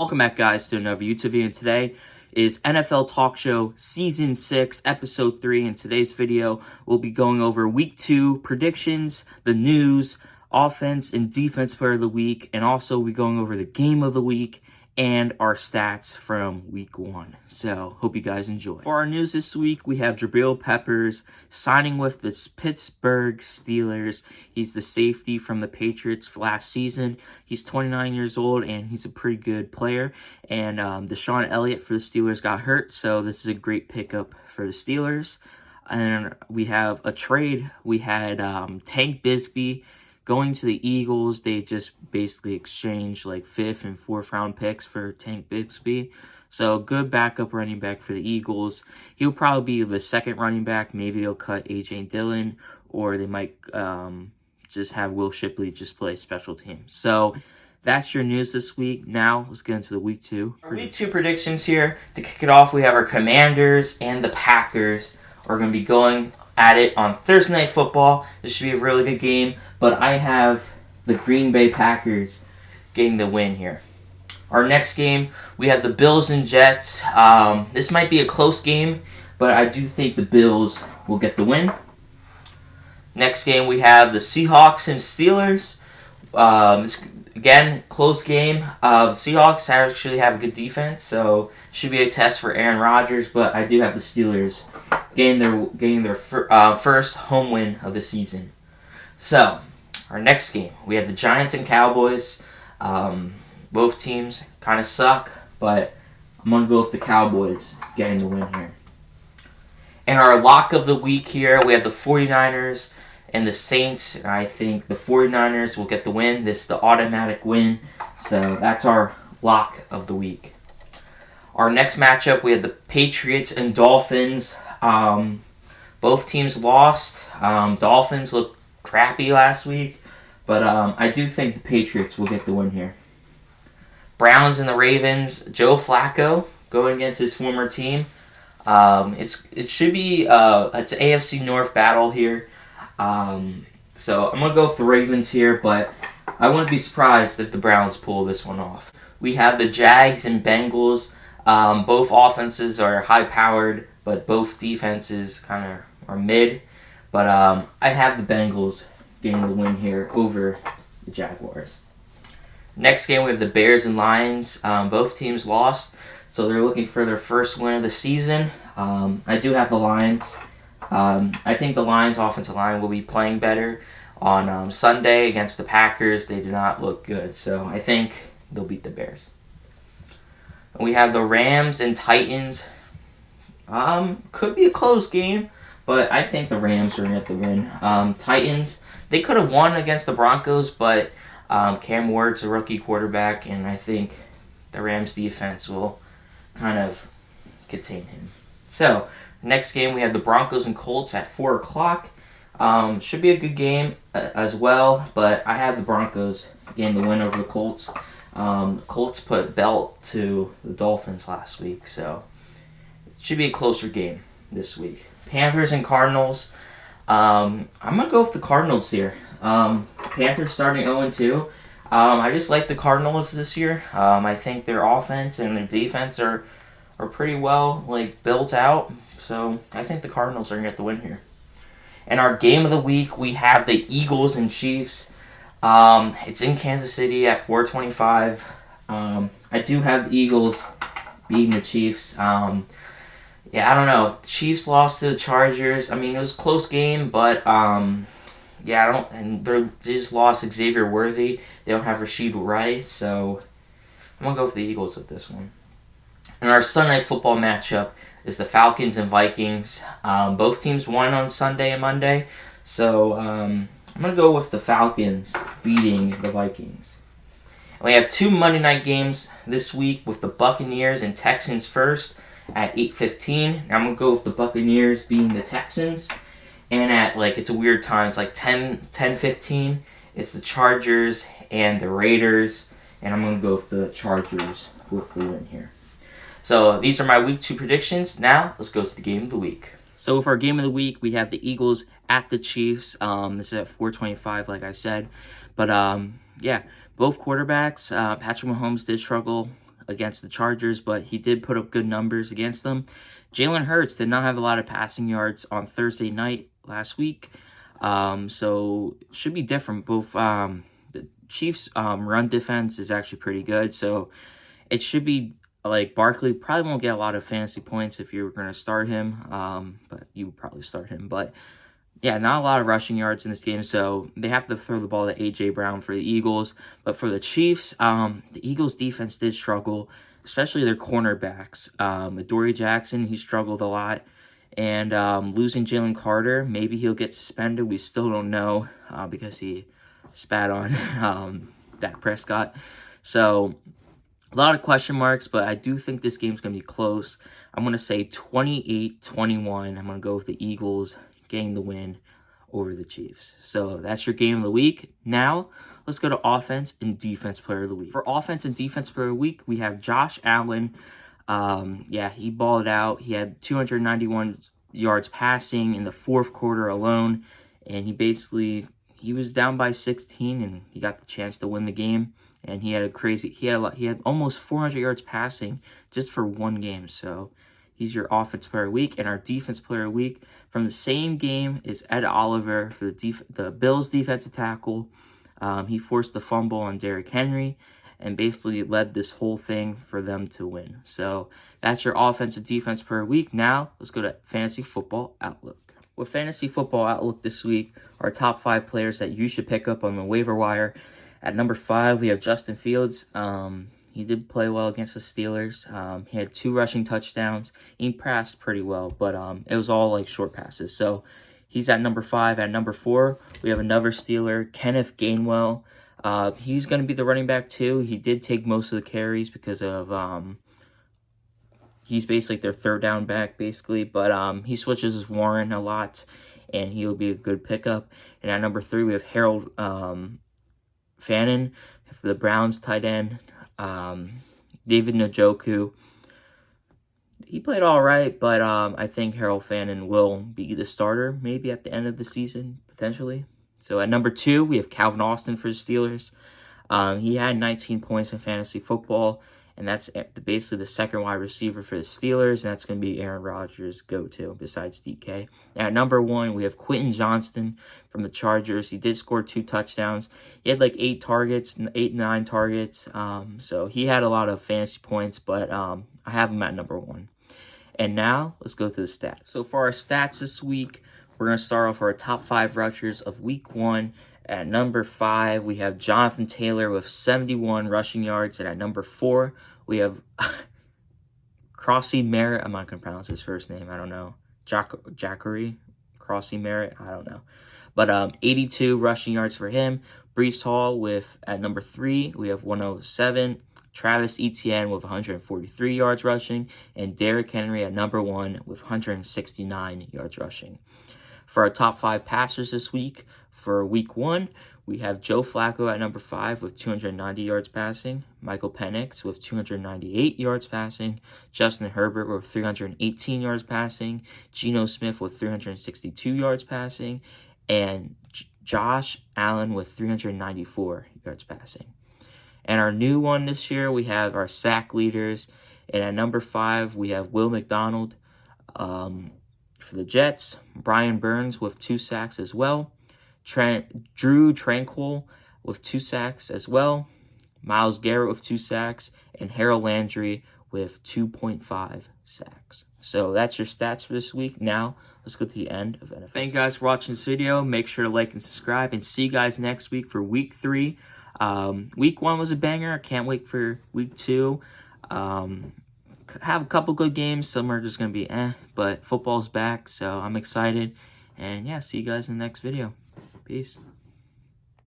Welcome back, guys, to another YouTube video. And today is NFL Talk Show Season 6, Episode 3. In today's video, we'll be going over Week 2 predictions, the news, offense and defense player of the week, and also we'll be going over the game of the week and our stats from Week 1. So, hope you guys enjoy. For our news this week, we have Jabril Peppers signing with the Pittsburgh Steelers. He's the safety from the Patriots last season. He's 29 years old, and he's a pretty good player. And Deshaun Elliott for the Steelers got hurt, so this is a great pickup for the Steelers. And we have a trade. We had Tank Bigsby going to the Eagles. They just basically exchanged like 5th and 4th round picks for Tank Bigsby. So good backup running back for the Eagles. He'll probably be the second running back. Maybe they'll cut A.J. Dillon, or they might just have Will Shipley just play special teams. So that's your news this week. Now let's get into the Week 2. Our Week 2 predictions here. To kick it off, we have our Commanders and the Packers are going to be going at it on Thursday Night Football. This should be a really good game, but I have the Green Bay Packers getting the win here. Our next game, we have the Bills and Jets. This might be a close game, but I do think the Bills will get the win. Next game, we have the Seahawks and Steelers. This, again, close game. The Seahawks actually have a good defense, so it should be a test for Aaron Rodgers, but I do have the Steelers getting their first home win of the season. So, our next game, we have the Giants and Cowboys. Both teams kind of suck, but I'm going to go with the Cowboys getting the win here. And our lock of the week here, we have the 49ers and the Saints. I think the 49ers will get the win. This is the automatic win. So that's our lock of the week. Our next matchup, we have the Patriots and Dolphins. Both teams lost. Dolphins looked crappy last week, but I do think the Patriots will get the win here. Browns and the Ravens. Joe Flacco going against his former team. It should be it's an AFC North battle here. So I'm gonna go with the Ravens here, but I wouldn't be surprised if the Browns pull this one off. We have the Jags and Bengals. Both offenses are high-powered, but both defenses kind of are mid. But I have the Bengals getting the win here over the Jaguars. Next game, we have the Bears and Lions. Both teams lost, so they're looking for their first win of the season. I do have the Lions. I think the Lions' offensive line will be playing better on Sunday against the Packers. They do not look good, so I think they'll beat the Bears. We have the Rams and Titans. Could be a close game, but I think the Rams are going to get the win. Titans, they could have won against the Broncos, but Cam Ward's a rookie quarterback, and I think the Rams defense will kind of contain him. So, next game, we have the Broncos and Colts at 4 o'clock. Should be a good game as well, but I have the Broncos getting the win over the Colts. Colts put belt to the Dolphins last week, so it should be a closer game this week. Panthers and Cardinals. I'm going to go with the Cardinals here. Panthers starting 0-2. I just like the Cardinals this year. I think their offense and their defense are pretty well built out. So I think the Cardinals are going to get the win here. And our game of the week, we have the Eagles and Chiefs. It's in Kansas City at 4:25. I do have the Eagles beating the Chiefs. Yeah, I don't know. The Chiefs lost to the Chargers. I mean, it was a close game, but yeah, they just lost Xavier Worthy. They don't have Rashid Rice, so I'm gonna go with the Eagles with this one. And our Sunday Night Football matchup is the Falcons and Vikings. Both teams won on Sunday and Monday, so I'm gonna go with the Falcons beating the Vikings. And we have 2 Monday night games this week with the Buccaneers and Texans first at 8:15. I'm gonna go with the Buccaneers beating the Texans. And at it's a weird time. It's 10:15. It's the Chargers and the Raiders, and I'm gonna go with the Chargers with the win here. So these are my Week 2 predictions. Now let's go to the game of the week. So with our game of the week, we have the Eagles at the Chiefs. This is at 4:25, like I said. But yeah, both quarterbacks. Patrick Mahomes did struggle against the Chargers, but he did put up good numbers against them. Jalen Hurts did not have a lot of passing yards on Thursday night last week, so it should be different. Both the Chiefs' run defense is actually pretty good, so it should be like Barkley probably won't get a lot of fantasy points if you were going to start him, but you would probably start him. But yeah, not a lot of rushing yards in this game, so they have to throw the ball to A.J. Brown for the Eagles. But for the Chiefs, the Eagles' defense did struggle, especially their cornerbacks. Adoree Jackson, he struggled a lot. And losing Jalen Carter, maybe he'll get suspended. We still don't know because he spat on Dak Prescott. So a lot of question marks, but I do think this game's going to be close. I'm going to say 28-21. I'm going to go with the Eagles getting the win over the Chiefs. So that's your game of the week. Now, let's go to offense and defense player of the week. For offense and defense player of the week, we have Josh Allen. He balled out. He had 291 yards passing in the fourth quarter alone, and he was down by 16, and he got the chance to win the game. And he had almost 400 yards passing just for one game. So he's your offense player of the week. And our defense player of the week from the same game is Ed Oliver for the Bills defensive tackle. He forced the fumble on Derrick Henry and basically led this whole thing for them to win. So that's your offense and defense per week. Now let's go to Fantasy Football Outlook. With Fantasy Football Outlook this week, our top 5 players that you should pick up on the waiver wire. At number 5, we have Justin Fields. He did play well against the Steelers. He had 2 rushing touchdowns. He passed pretty well, but it was all like short passes. So he's at number 5. At number 4, we have another Steeler, Kenneth Gainwell. He's going to be the running back too. He did take most of the carries because of he's basically their third down back basically, but he switches with Warren a lot, and he'll be a good pickup. And at number 3, we have Harold Fannin for the Browns tight end. David Njoku, he played all right, but I think Harold Fannin will be the starter maybe at the end of the season, potentially. So at number 2, we have Calvin Austin for the Steelers. He had 19 points in fantasy football, and that's basically the second wide receiver for the Steelers, and that's going to be Aaron Rodgers' go-to besides DK. And at number 1, we have Quentin Johnston from the Chargers. He did score 2 touchdowns. He had like 9 targets. So he had a lot of fantasy points, but I have him at number 1. And now, let's go through the stats. So for our stats this week, we're going to start off our top 5 rushers of week 1. At number 5, we have Jonathan Taylor with 71 rushing yards. And at number 4, we have Crossy Merritt. I'm not going to pronounce his first name. I don't know. Jackery? Crossy Merritt? I don't know. But 82 rushing yards for him. Breece Hall at number 3, we have 107. Travis Etienne with 143 yards rushing. And Derrick Henry at number 1 with 169 yards rushing. For our top 5 passers this week, for week 1, we have Joe Flacco at number 5 with 290 yards passing, Michael Penix with 298 yards passing, Justin Herbert with 318 yards passing, Geno Smith with 362 yards passing, and Josh Allen with 394 yards passing. And our new one this year, we have our sack leaders, and at number 5, we have Will McDonald for the Jets, Brian Burns with 2 sacks as well, Drew Tranquill with 2 sacks as well, Myles Garrett with 2 sacks, and Harold Landry with 2.5 sacks. So that's your stats for this week. Now, let's go to the end of NFL. Thank you guys for watching this video. Make sure to like and subscribe, and see you guys next week for week 3. Week 1 was a banger. I can't wait for week 2. Have a couple good games. Some are just going to be but football's back, so I'm excited. And yeah, see you guys in the next video. Peace.